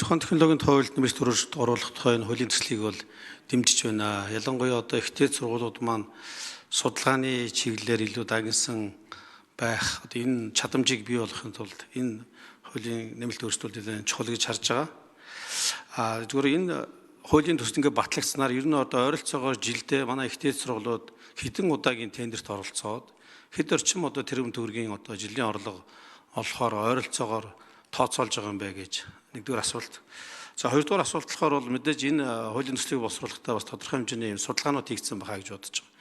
Тухайн технологийн тоолд нэмэлт төрөлд оруулах тухай энэ хуулийн төслийг бол дэмжиж байна. Ялангуяа одоо ихтэй сургуулиуд маань судалгааны чиглэлээр илүү дагнсан байх. Одоо энэ чадамжийг бий болгохын тулд энэ хуулийн нэмэлт өөрчлөлтүүдийн чухал гэж харж байгаа. Зүгээр энэ хуулийн төсөл ингээд батлагдсанаар ер нь одоо ойролцоогоор жилдээ манай ихтэй сургуулиуд хэдэн удаагийн тендерт оролцоод хэд орчим одоо тэрбум төгрөгийн одоо жилийн орлого олохоор ойролцоогоор тооцоолж байгаа юм бэ гэж нэгдүгээр асуулт. За хоёрдугаар асуулт болохоор бол мэдээж энэ хуулийн төслийг боловсруулахдаа бас тодорхой хэмжээний судалгаанууд хийгдсэн байгаа гэж бодож байгаа.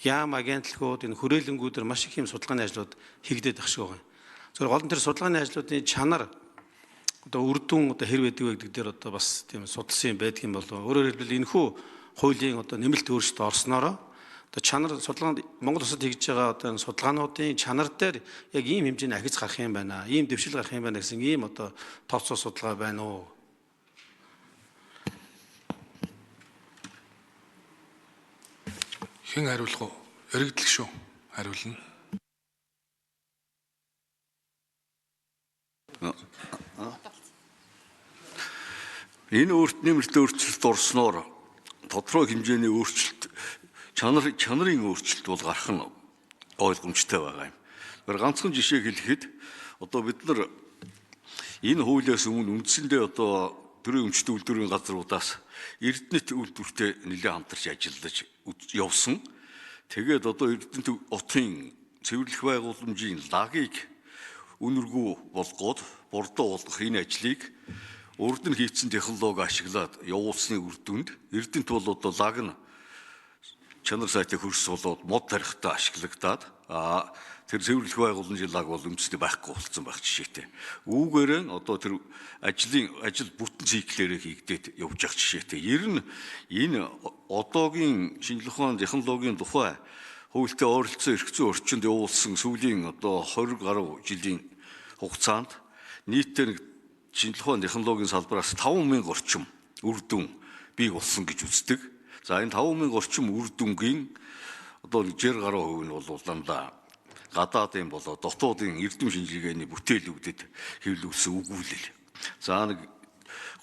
Яам агентлагууд энэ хүрээлэнгүүдээр маш их юм судалгааны ажлууд хийгдээд байх шиг байгаа. Зөвхөн гол нь тэр судалгааны ажлуудын чанар одоо үр дүн одоо хэр байдаг вэ гэдэг дээр одоо бас тийм судалсан юм байдаг юм болов. Өөрөөр хэлбэл энэхүү хуулийн одоо нэмэлт өөрчлөлт орсноороо одоо чанар судалгаанд Монгол улсад хийж байгаа одоо судалгаануудын чанар дээр яг ийм хэмжээний ахиц гарах юм байна. Ийм дэвшил гарах юм байна гэсэн ийм одоо тооцоо судалгаа байна уу? Хэн хариулах вэ? Яригдл шүү. Хариулна. Энэ нэмэлт өөрчлөлт орсноор тодорхой хэмжээний өөрчлөлт чанарын өөрчлөлт бол гарах нь ойлгомжтой байгаа юм. Тэр ганцхан жишээ хэлэхэд одоо бид нар энэ хуулиас өмнө үндсэндээ одоо төрийн өмчтөд үйлдвэрийн газруудаас Эрдэнэт үйлдвэртэй нэлээд хамтарч ажиллаж явсан. Тэгээд одоо Эрдэнэт утгын цэвэрлэх байгууламжийн лагийг үнэргүй болгоод бордоо болгох энэ ажлыг урд нь хийцэн технологи ашиглаад явуулсны үр дүнд Эрдэнэт бол одоо лаг нь чанар сайтай хөрс болоод мод тарихтаа ашиглагдаад тэр цэвэрлэх байгууламжийн лаг бол үндэсний байхгүй болсон байх жишээтэй. Үүгээр нь одоо тэр ажил бүтэн циклээрээ хийгдээд явж байгаа жишээтэй. Ер нь энэ одоогийн шинжлэх ухааны технологийн тухай хуультай ойролцоо эрх зүйн орчинд явуулсан сүүлийн одоо 20 гаруй жилийн хугацаанд нийтээр шинжлэх ухааны технологийн салбараас 5,000 орчим үр дүн бий болсон гэж үздэг. За энэ 5,000 орчим үр дүнгийн одоо 60 гаруй хувь нь бол дандаа гадаадын болоо дотоодын эрдэм шинжилгээний бүтээлүүдэд хэвлүүлсэн өгүүлэл. За нэг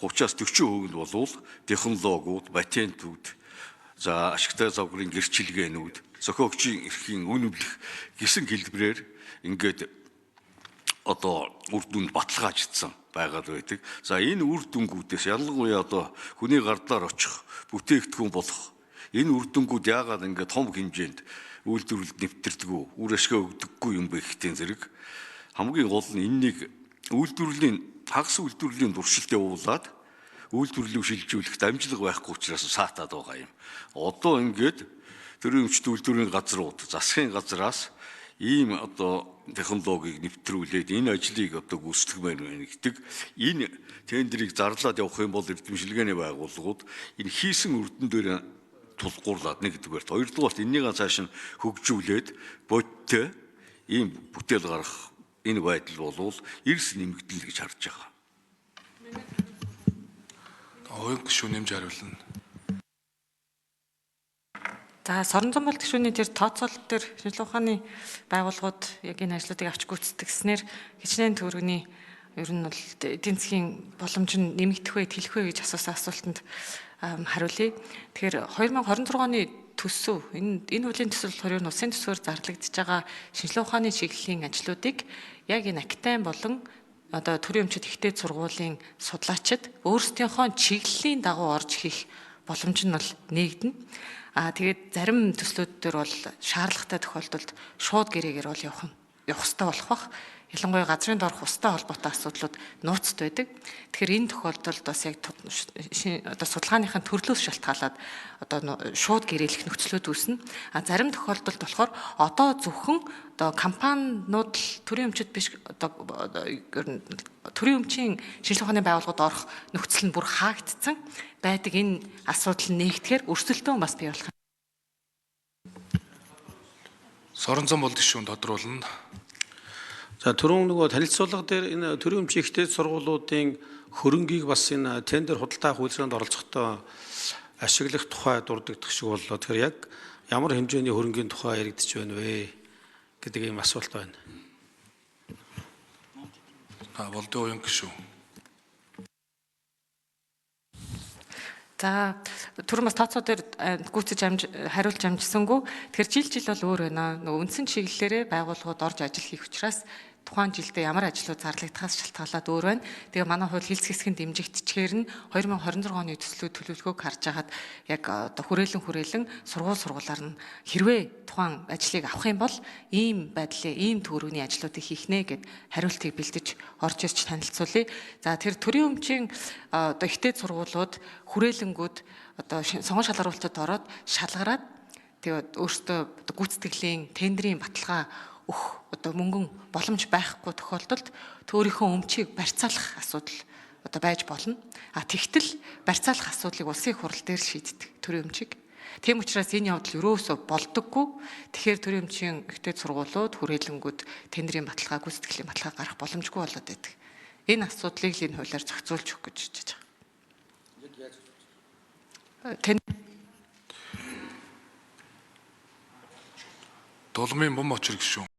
30-аас 40% нь бол технологиуд, патентууд, за ашигтай загварын гэрчилгээнүүд, зохиогчийн эрхийн үнэмлэх гэсэн хэлбэрээр ингээд одоо үр дүнд баталгааждсан байгаад байдаг. За энэ үр дүнгуудээс ялангуяа одоо хүний гардлаар очих бүтээгдэхүүн болох энэ үр дүнгууд яагаад ингээд том хэмжээнд үйлдвэрлэлд нэвтрдэггүй, үр ашгаа өгдөггүй юм бэ гэхдээ зэрэг хамгийн гол нь энэнийг хагас үйлдвэрлэлийн туршилт явуулаад үйлдвэрлэлийг шилжүүлэхэд амжилт байхгүй учраас саатаад байгаа юм. Одоо ингээд төрийн өмчтөд үйлдвэрийн газрууд, засгийн газраас ийм одоо технологиг нэвтрүүлээд энэ ажлыг одоо гүйцэтгэмээр байна гэдэг энэ тендерийг зарлаад явах юм бол эрдэмшилгээний байгууллагууд энэ хийсэн үрдэн дээр тулгуурлаад нэгдүгээрт, хоёрдугаарт энэнийг цааш нь хөгжүүлээд бодиттой ийм бүтээл гаргах энэ байдал бол эрс нэмэгдэл гэж харж байгаа. Оюун гишүүн нэмж хариулна. За Соронзон болт гишүүний тэр тооцоололт дээр шинжлэх ухааны байгууллагууд яг энэ ажлуудыг авч гүйцэтгснээр хичнээн төгрөгийн ер нь бол эдийн засгийн боломж нь нэмэгдэх вэ, тэлэх вэ гэж асуусан асуултанд хариулъя. Тэгэхээр 2026 оны төсөв энэ хуулийн төсөл болохоор ер нь улсын төсвөөр зарлагдж байгаа шинжлэх ухааны чиглэлийн ажлуудыг яг энэ Актайн болон одоо төрийн өмчөд ихтэй сургуулийн судлаачид өөрсдийнхөө чиглэлийн дагуу орж хийх боломж нь бол нээгдэнэ. Тэгээд зарим төслүүд дээр бол шаардлагатай тохиолдолд шууд гэрээгээр бол явах ёстой болох бах. Ялангуяа газрын доорх устай холбоотой асуудлууд нууцд байдаг. Тэгэхээр энэ тохиолдолд бас яг одоо судалгааныхын төрлөөс шалтгаалаад одоо шууд гэрээлэх нөхцлүүд үүснэ. Зарим тохиолдолд болохоор одоо зөвхөн одоо компаниуд л төрийн өмчөд биш одоо төрийн өмчийн шинжлэх ухааны байгууллагууд орох нөхцөл нь бүр хаагдсан байдаг. Энэ асуудал нэгтгэхээр өрсөлдөөн бас бий болох. Соронзон болт гишүүн тодруулна. За түрүүн нөгөө танилцуулга дээр энэ төрийн өмчийн ихтэй сургуулиудын хөрөнгийг бас энэ тендер худалдаа хуулинд оролцохдоо ашиглах тухай дурддагдах шиг боллоо. Тэгэхээр яг ямар хэмжээний хөрөнгийн тухай яригдчих байна вэ гэдэг ийм асуулт байна. Болдын оюун гишүүн. За түрүүн бас тооцоо дээр гүйцэж хариулж амжсангүй. Тэгэхээр жил бол өөр байна. Нөгөө үндсэн чиглэлээрээ байгууллагууд орж ажил хийх учраас тухайн жилдээ ямар ажлууд зарлагдахаас шалтгаалаад өөр байна. Тэгээ манай хууль хилцэх хэсгийн дэмжигдчихээр нь 2026 оны төслүүд төлөвлөгөөг харж хагаад яг одоо хүрээлэн сургуулиар нь хэрвээ тухайн ажлыг авах юм бол ийм байдлаа, ийм төвөрөгийн ажлуудыг хийх нэ гэд хариултыг бэлдэж орж ирж танилцуулъя. За тэр төрийн өмчийн одоо ихтэй сургуулиуд хүрээлэнгүүд одоо сонгон шалгаруулалтад ороод шалгараад тэгээд өөртөө гүйцэтгэлийн тендерийн баталгаа өгөх одоо мөнгөн боломж байхгүй тохиолдолд өөрийнхөө өмчийг барьцаалах асуудал одоо байж болно. Тэгтэл барьцаалах асуудлыг улсын их хурал дээр шийддэг төрийн өмчийг. Тийм учраас энэ явдал ерөөсөө болдоггүй. Тэгэхээр төрийн өмчийн ихтэй сургуулиуд хүрээлэнгүүд тендерийн баталгаа, гүйцэтгэлийн баталгаа гарах боломжгүй болоод байдаг. Энэ асуудлыг л энэ хуулиар зохицуулж өгөх гэж хэлж байгаа. Дулмын бум очир гişүүн.